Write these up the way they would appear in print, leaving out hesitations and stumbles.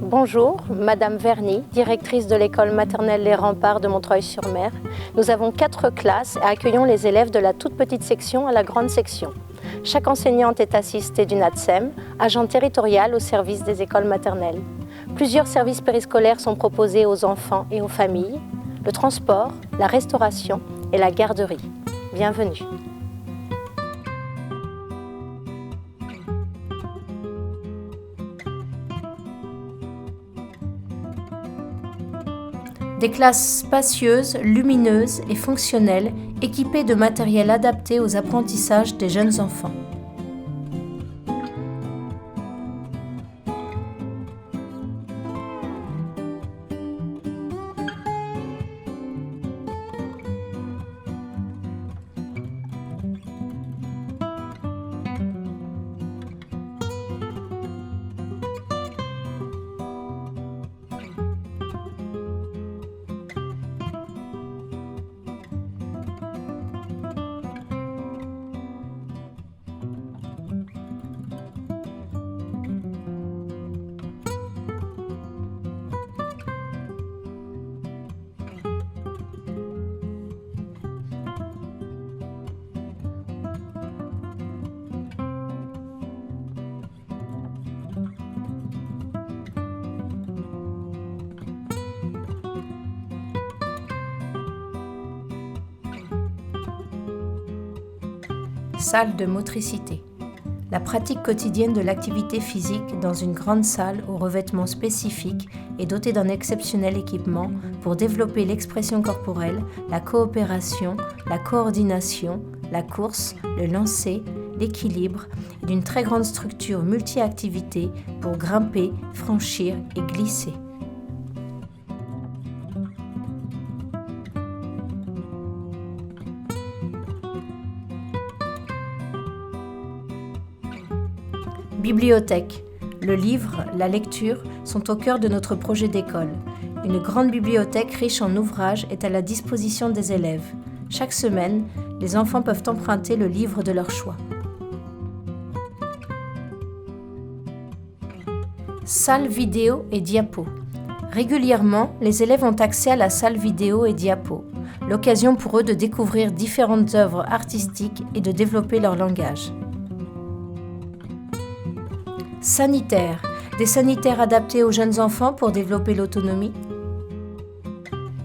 Bonjour, Madame Verny, directrice de l'école maternelle Les Remparts de Montreuil-sur-Mer. Nous avons 4 classes et accueillons les élèves de la toute petite section à la grande section. Chaque enseignante est assistée d'une ATSEM, agent territorial au service des écoles maternelles. Plusieurs services périscolaires sont proposés aux enfants et aux familles, le transport, la restauration et la garderie. Bienvenue. Des classes spacieuses, lumineuses et fonctionnelles, équipées de matériel adapté aux apprentissages des jeunes enfants. Salle de motricité. La pratique quotidienne de l'activité physique dans une grande salle aux revêtements spécifiques est dotée d'un exceptionnel équipement pour développer l'expression corporelle, la coopération, la coordination, la course, le lancer, l'équilibre et d'une très grande structure multi-activités pour grimper, franchir et glisser. Bibliothèque. Le livre, la lecture sont au cœur de notre projet d'école. Une grande bibliothèque riche en ouvrages est à la disposition des élèves. Chaque semaine, les enfants peuvent emprunter le livre de leur choix. Salle vidéo et diapo. Régulièrement, les élèves ont accès à la salle vidéo et diapo, l'occasion pour eux de découvrir différentes œuvres artistiques et de développer leur langage. Sanitaire. Des sanitaires adaptés aux jeunes enfants pour développer l'autonomie.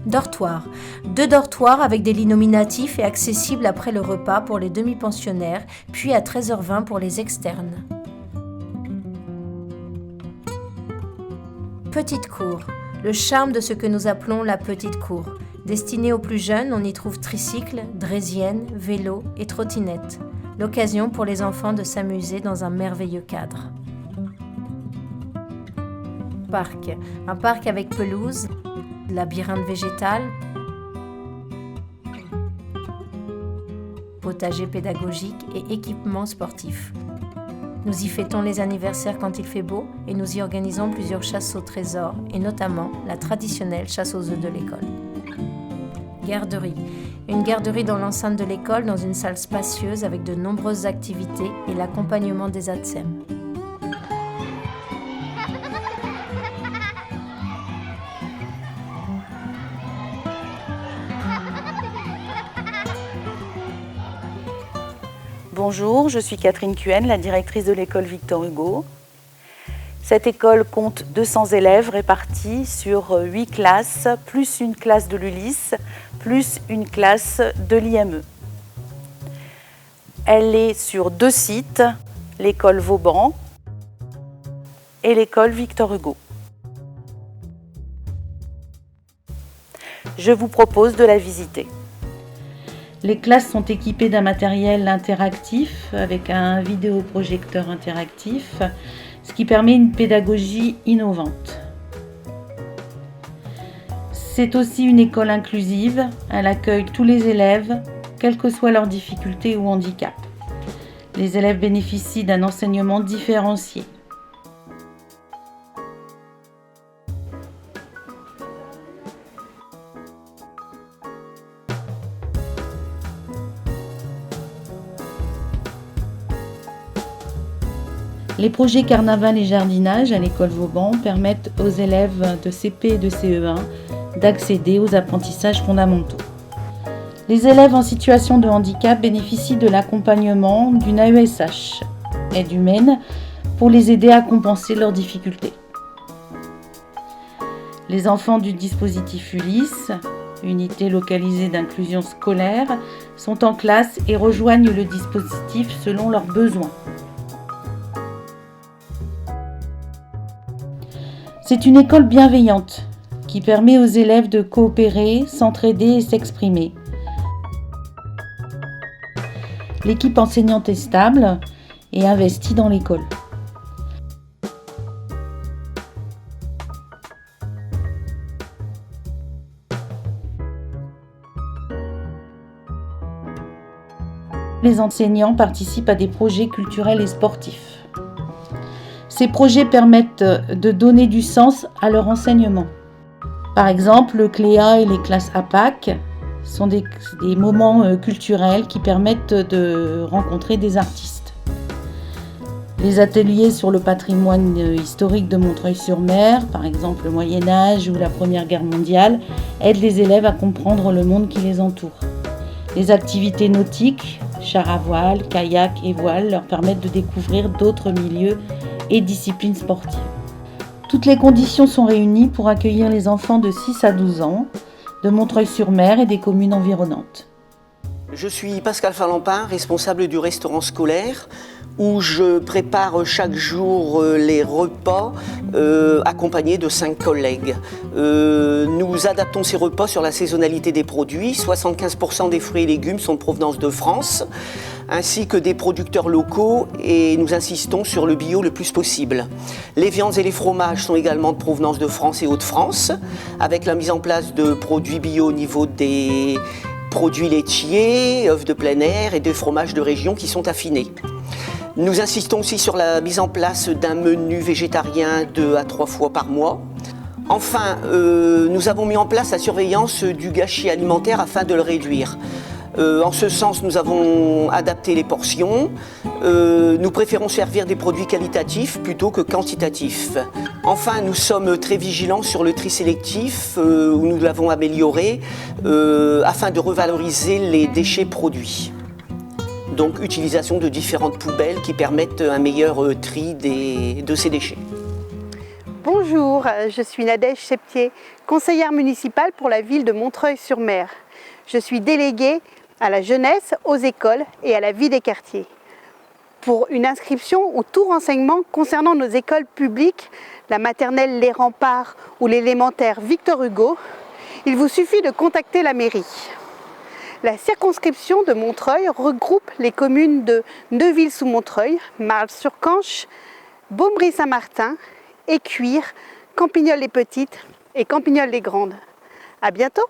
Dortoir. 2 dortoirs avec des lits nominatifs et accessibles après le repas pour les demi-pensionnaires, puis à 13h20 pour les externes. Petite cour. Le charme de ce que nous appelons la petite cour. Destinée aux plus jeunes, on y trouve tricycle, draisienne, vélo et trottinette. L'occasion pour les enfants de s'amuser dans un merveilleux cadre. Parc. Un parc avec pelouse, labyrinthe végétal, potager pédagogique et équipements sportifs. Nous y fêtons les anniversaires quand il fait beau et nous y organisons plusieurs chasses au trésor et notamment la traditionnelle chasse aux œufs de l'école. Garderie. Une garderie dans l'enceinte de l'école dans une salle spacieuse avec de nombreuses activités et l'accompagnement des ATSEM. Bonjour, je suis Catherine Cuen, la directrice de l'école Victor Hugo. Cette école compte 200 élèves répartis sur 8 classes, plus une classe de l'ULIS, plus une classe de l'IME. Elle est sur 2 sites, l'école Vauban et l'école Victor Hugo. Je vous propose de la visiter. Les classes sont équipées d'un matériel interactif avec un vidéoprojecteur interactif, ce qui permet une pédagogie innovante. C'est aussi une école inclusive, elle accueille tous les élèves, quelles que soient leurs difficultés ou handicaps. Les élèves bénéficient d'un enseignement différencié. Les projets carnaval et jardinage à l'école Vauban permettent aux élèves de CP et de CE1 d'accéder aux apprentissages fondamentaux. Les élèves en situation de handicap bénéficient de l'accompagnement d'une AESH, aide humaine, pour les aider à compenser leurs difficultés. Les enfants du dispositif Ulysse, unité localisée d'inclusion scolaire, sont en classe et rejoignent le dispositif selon leurs besoins. C'est une école bienveillante qui permet aux élèves de coopérer, s'entraider et s'exprimer. L'équipe enseignante est stable et investie dans l'école. Les enseignants participent à des projets culturels et sportifs. Ces projets permettent de donner du sens à leur enseignement. Par exemple, le CLEA et les classes APAC sont des moments culturels qui permettent de rencontrer des artistes. Les ateliers sur le patrimoine historique de Montreuil-sur-Mer, par exemple le Moyen-Âge ou la Première Guerre mondiale, aident les élèves à comprendre le monde qui les entoure. Les activités nautiques, char à voile, kayak et voile, leur permettent de découvrir d'autres milieux et disciplines sportives. Toutes les conditions sont réunies pour accueillir les enfants de 6 à 12 ans de Montreuil-sur-Mer et des communes environnantes. Je suis Pascal Falampin, responsable du restaurant scolaire où je prépare chaque jour les repas accompagnés de 5 collègues. Nous adaptons ces repas sur la saisonnalité des produits. 75% des fruits et légumes sont de provenance de France, ainsi que des producteurs locaux, et nous insistons sur le bio le plus possible. Les viandes et les fromages sont également de provenance de France et Hauts-de-France, avec la mise en place de produits bio au niveau des produits laitiers, œufs de plein air et des fromages de région qui sont affinés. Nous insistons aussi sur la mise en place d'un menu végétarien 2 à 3 fois par mois. Enfin, nous avons mis en place la surveillance du gâchis alimentaire afin de le réduire. En ce sens, nous avons adapté les portions. Nous préférons servir des produits qualitatifs plutôt que quantitatifs. Enfin, nous sommes très vigilants sur le tri sélectif, où nous l'avons amélioré, afin de revaloriser les déchets produits. Donc, utilisation de différentes poubelles qui permettent un meilleur tri de ces déchets. Bonjour, je suis Nadège Septier, conseillère municipale pour la ville de Montreuil-sur-Mer. Je suis déléguée à la jeunesse, aux écoles et à la vie des quartiers. Pour une inscription ou tout renseignement concernant nos écoles publiques, la maternelle Les Remparts ou l'élémentaire Victor Hugo, il vous suffit de contacter la mairie. La circonscription de Montreuil regroupe les communes de Neuville-sous-Montreuil, Marle-sur-Canche, Beaumry-Saint-Martin, Écuire, Campignols-les-Petites et Campignols-les-Grandes. À bientôt!